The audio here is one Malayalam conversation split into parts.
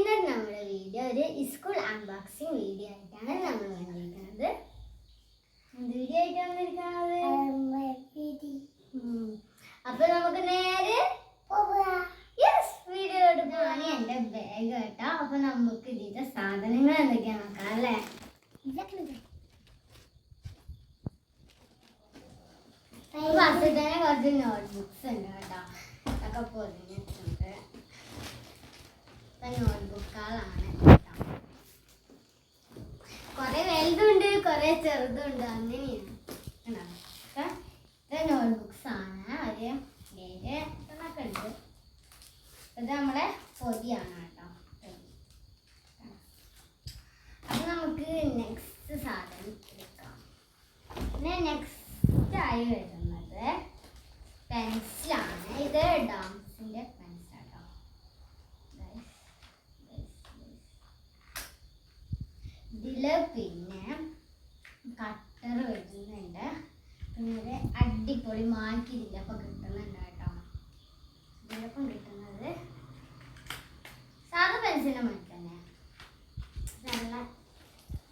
ഇന്നത്തെ നമ്മുടെ വീഡിയോ ഒരു സ്കൂൾ അൺബോക്സിംഗ് വീഡിയോ ആയിട്ടാണ് നമ്മൾ വന്നിരിക്കുന്നത്. എന്ത് വീഡിയോ ആയിട്ടാണ് വന്നിരിക്കുന്നത്? അപ്പൊ നമുക്ക് നേരെ വീഡിയോ എടുക്കാൻ എന്റെ ബാഗ് കേട്ടോ. അപ്പൊ നമുക്ക് ഇതിന്റെ സാധനങ്ങൾ എന്തൊക്കെയാണ് നോക്കാം അല്ലേ? ഫസ്റ്റ് തന്നെ കുറച്ച് നോട്ട്ബുക്സ് ഉണ്ട് കേട്ടോ. അതൊക്കെ പൊതിഞ്ഞിട്ടുണ്ട്. നോട്ട്ബുക്കുകളാണ് കേട്ടോ. കുറെ വലുതുണ്ട്, കുറെ ചെറുതുണ്ട്, അങ്ങനെയാണ്. ഇത് നോട്ട്ബുക്സ് ആണ്. ഒരു 7 എണ്ണമൊക്കെ ഉണ്ട്. ഇത് നമ്മുടെ പൊതിയാണ് കേട്ടോ. അപ്പൊ നമുക്ക് നെക്സ്റ്റ് സാധനം എടുക്കാം. പിന്നെ നെക്സ്റ്റ് ആയി വരുന്നത് പെൻസിലാണ്. ഇത് ഡാംസിന്റെ പെൻസിലാട്ടോ. ഇതില് പിന്നെ കട്ടർ വരുന്നുണ്ട്. പിന്നെ ഒരു അടിപൊളി മാറ്റി ഇതിലൊപ്പം കിട്ടുന്നുണ്ട് കേട്ടോ. ഇതിലൊപ്പം കിട്ടുന്നത് സാധാ പെൻസിലിന്റെ മാറ്റി തന്നെ. നല്ല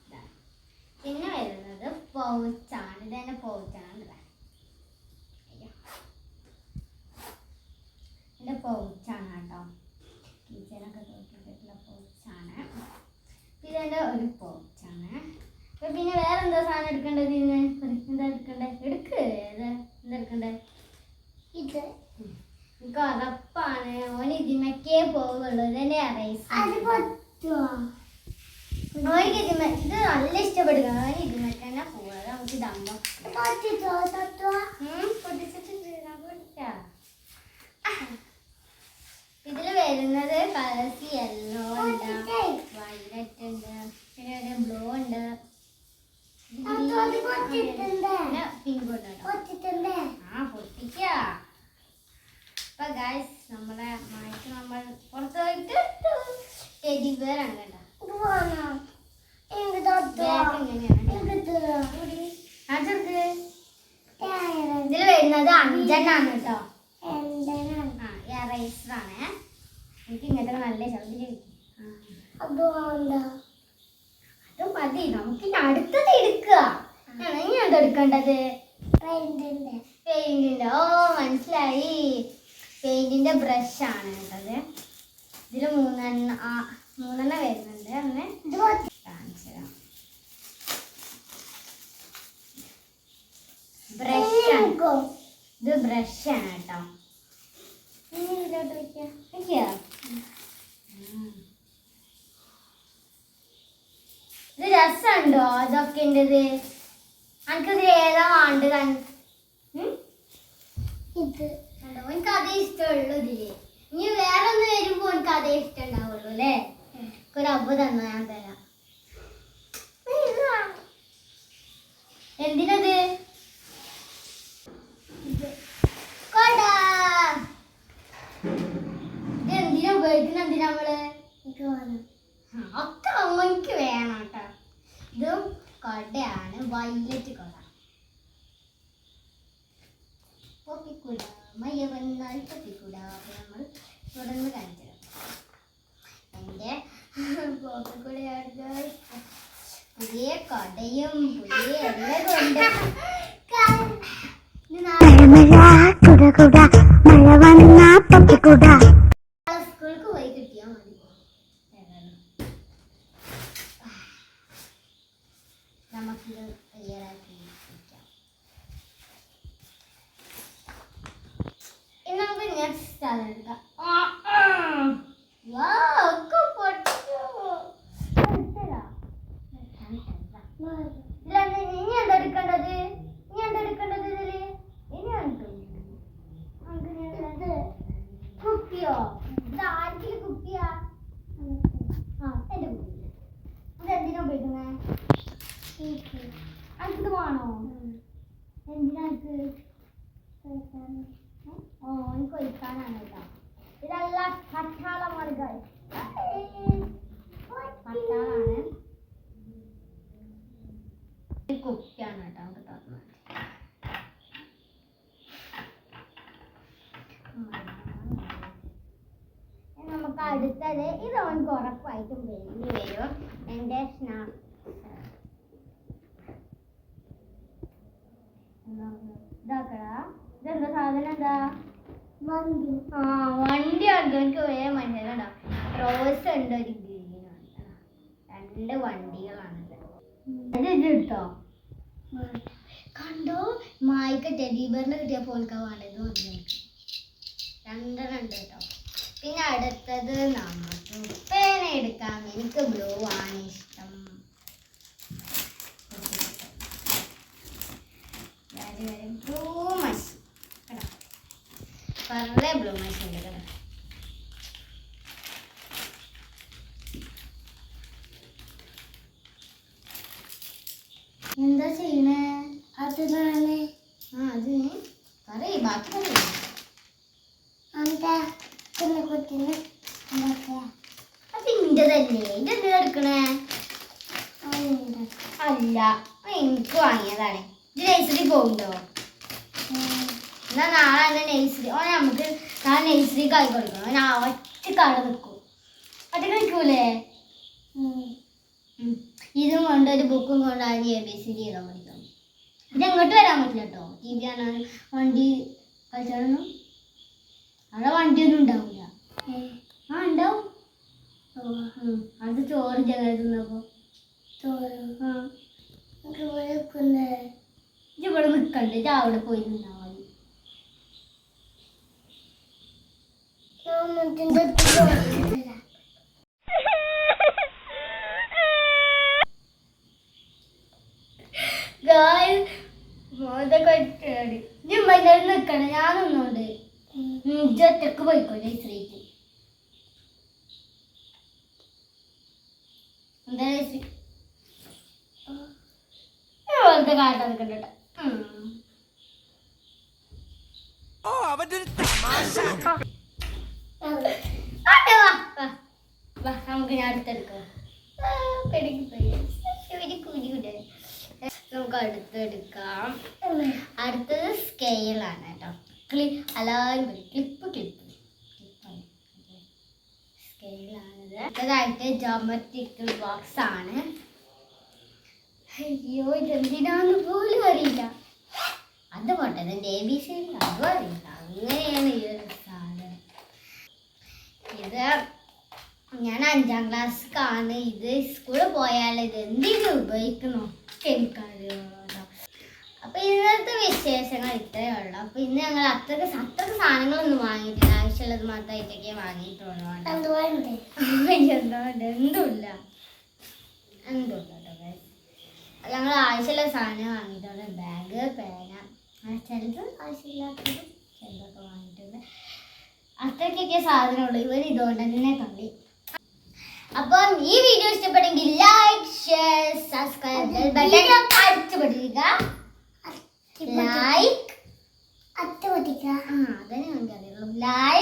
ഇതാണ്. പിന്നെ വരുന്നത് പൗച്ചാണ്. ഇതന്നെ പൗച്ചാണ്. ഇതിന്റെ പൗച്ചാണ് കേട്ടോ. കിച്ചനൊക്കെ തോട്ടിട്ടുള്ള പൗച്ചാണ്. ഇതെന്റെ ഒരു പൗച്ചാണ്. പിന്നെ വേറെന്താ സാധനം എടുക്കേണ്ടത്? എന്താ എടുക്കണ്ടേ? എടുക്ക്. എന്താ എടുക്കണ്ടേ? ഇത് എനിക്ക് ഉറപ്പാണ് ഓന് ഇതിമക്കേ പോവുള്ളൂ. ഇതെന്നെ ഓനിക്ക് ഇത് നല്ല ഇഷ്ടപ്പെടുക. ഓന് ഇതിമക്ക തന്നെ പോവുക. നമുക്ക് ഇതമ്മ ഇതില് വരുന്നത് കളേഴ്സ് യെല്ലോ ഉണ്ട്, വയലറ്റ് ഉണ്ട്, പിന്നെ ഒരു ബ്ലൂ ഉണ്ട്, പിന്നെ പിങ്ക് ഉണ്ട് കേട്ടോ. പൊട്ടിക്ക. അപ്പൊ ഗൈസ് നമ്മുടെ മാറ്റി നമ്മൾ പുറത്ത് പോയിട്ട് ടെഡി ബെയർ ആണ് കേട്ടോ. ഇതില് വരുന്നത് 5 എണ്ണാണ് കേട്ടോ. റൈസറാണ്. എനിക്ക് ഇങ്ങനത്തെ നല്ല ശബ്ദം. അത് മതി. നമുക്ക് ഇനി അടുത്തത് എടുക്കുക. ഇനി എന്തെടുക്കേണ്ടത്? പെയിന്റിന്റെ. ഓ മനസ്സിലായി. പെയിന്റിന്റെ ബ്രഷ് ആണ് കേട്ടത്. ഇതില് 3 എണ്ണം വരുന്നുണ്ട്. അങ്ങനെ കാണിച്ചു തരാം. ബ്രഷാണ്. ഇത് ബ്രഷാണ് കേട്ടോ. ഇത് രസമുണ്ടോ? അതൊക്കെ ഉണ്ടത്. എനിക്കത് ഏതാ വേണ്ടത്? എനിക്ക് അതേ ഇഷ്ടമുള്ളൂ. ഇതില് ഇനി വേറെ ഒന്ന് വരുമ്പോ എനിക്ക് അതേ ഇഷ്ടം ഉണ്ടാവുള്ളൂ അല്ലേ? ഒരു അബ്ബ തന്ന ഞാൻ തരാം. എന്തിനത്? ഇതെന്തിനാ ഉപയോഗിക്കുന്ന? എന്തിനാ നമ്മള് ഒക്കെ അമ്മക്ക് വേണം കേട്ടോ. ഇതും കൊടയാണ്. വൈലറ്റ് കൊട. പൊപ്പിക്കൂട മയ്യ വന്നാൽ പൊപ്പിക്കൂട. അപ്പൊ നമ്മൾ തുടർന്ന് കാണിച്ചു എന്റെ പൊപ്പിക്കൂടയാണ്. പുതിയ കൊടയും പുതിയ എല്ലാം ഉണ്ട്. സ്കൂൾക്ക് പോയി കിട്ടിയാ മതി. നമുക്കിത് ക്ലിയറാക്കി വെക്കാം. ഇനി നമുക്ക് നെക്സ്റ്റ് സാധനം എടുക്കാം. ഇനി എന്താ എടുക്കേണ്ടത്? ഇതില് കുപ്പിയോ? ഇത് ആർക്കില് കുപ്പിയാ? എന്റെ കുപ്പി. ഇത് എന്തിനാ ഉപയോഗിക്കുന്നത്? ഇത് അവനക്ക് ഉറപ്പായിട്ടും വേണ്ടി വരും. എൻ്റെ ഇതാക്കടാ. ഇതെന്താ സാധനം? എന്താ? വണ്ടി. ആ വണ്ടി ഉണ്ട്. എനിക്ക് വേറെ മനസ്സിലുണ്ടോ? റോസ് ഉണ്ട്, ഒരു ഗ്രീനുണ്ട്. 2 വണ്ടികളാണത്. ഇത് കിട്ടോ? കണ്ടോ, മായ്ക്ക് ടെഡിബറിന് കിട്ടിയ പോൽക്ക വേണ്ടത് 2 ഉണ്ട് കേട്ടോ. പിന്നെ അടുത്തത് നമുക്ക് പേന എടുക്കാം. എനിക്ക് ബ്ലൂ ആണ് ഇഷ്ടം. ബ്ലൂ മഷി പറഞ്ഞ ബ്ലൂ മഷി ഉണ്ട് കേട്ടോ. എന്താ ചെയ്യണേ? അത് പറയ്, ബാക്കി പറയൂ. അത് ഇന്റെ തന്നെ. ഇതെന്താ എടുക്കണേ? അല്ല, എനിക്ക് വാങ്ങിയതാണ്. ഇത് നഴ്സറി പോകുന്നുണ്ടോ? എന്നാ നാളെ തന്നെ നഴ്സറി. നമുക്ക് നാളെ നഴ്സറിക്ക് ആയി കൊടുക്കണം. ഞാൻ ഒറ്റ കട നിൽക്കും. ഒറ്റക്ക് നിൽക്കൂലേ? ഇതും കൊണ്ട് ഒരു ബുക്കും കൊണ്ട് ആദ്യം ABCD ചെയ്താൽ പഠിക്കണം. ഇത് എങ്ങോട്ട് വരാൻ പറ്റില്ല കേട്ടോ. TV കാണാൻ വണ്ടി കളിച്ചാലൊന്നും അവിടെ വണ്ടിയൊന്നും ഉണ്ടാവില്ല. ആ ഉണ്ടാവും. അത് ചോറ് ജഗത്തുന്നപ്പോ ഇവിടെ നിൽക്കണ്ട. ഇത് അവിടെ പോയി നിന്നാ മതി. നിൽക്കണം. ഞാനൊന്നുണ്ട്. ഒറ്റക്ക് പോയിക്കോ നഴ്സറിക്ക്. എന്താ നഴ്സറി വെറുതെ കാട്ടാ നിൽക്കണ്ട കേട്ടോ. നമുക്ക് ഞാൻ അടുത്തെടുക്കാം. നമുക്ക് അടുത്തെടുക്കാം. അടുത്തത് സ്കെയിലാണ് കേട്ടോ. എല്ലാവരും ക്ലിപ്പാണ്. സ്കെയിലാണിത്. അടുത്തതായിട്ട് ജോമെട്രിക്കൽ ബോക്സ് ആണ്. അയ്യോ, ഇതെന്തിനാന്ന് പോലും അറിയില്ല. അത് പോട്ടെ, ഇതിൻ്റെ ABCD അതും അറിയില്ല. അങ്ങനെയാണ് ഈ ഒരു സാധനം. ഇത് ഞാൻ 5ാം ക്ലാസ്സിലാണ്. ഇത് സ്കൂളിൽ പോയാൽ ഇത് എന്തിനും ഉപയോഗിക്കുന്നു എനിക്കറിയാം. അപ്പൊ ഇന്നത്തെ വിശേഷങ്ങൾ ഇത്രയേ ഉള്ളൂ. അപ്പൊ ഇന്ന് ഞങ്ങൾ അത്രക്ക് സാധനങ്ങളൊന്നും വാങ്ങിയിട്ടില്ല. ആവശ്യമുള്ളത് മാത്രമായിട്ടൊക്കെ വാങ്ങിയിട്ടുള്ളൂ. എന്തുമില്ല ഞങ്ങൾ ആവശ്യമുള്ള സാധനം വാങ്ങിയിട്ടുണ്ട്. ബാഗ്, പേന, ചിലത് ആവശ്യമില്ലാത്തതും ചിലതൊക്കെ വാങ്ങിയിട്ടുണ്ട്. അത്രയ്ക്കൊക്കെ സാധനമുള്ളൂ. ഇവർ ഇതുകൊണ്ട് തന്നെ കളി. അപ്പം ഈ വീഡിയോ ഇഷ്ടപ്പെട്ടെങ്കിൽ ലൈക്ക്, ഷെയർ, സബ്സ്ക്രൈബ് അടിച്ചുപൊട്ടിക്കുക. ലൈക്ക് അതന്നെ എനിക്കറിയുള്ളൂ. ലൈക്ക്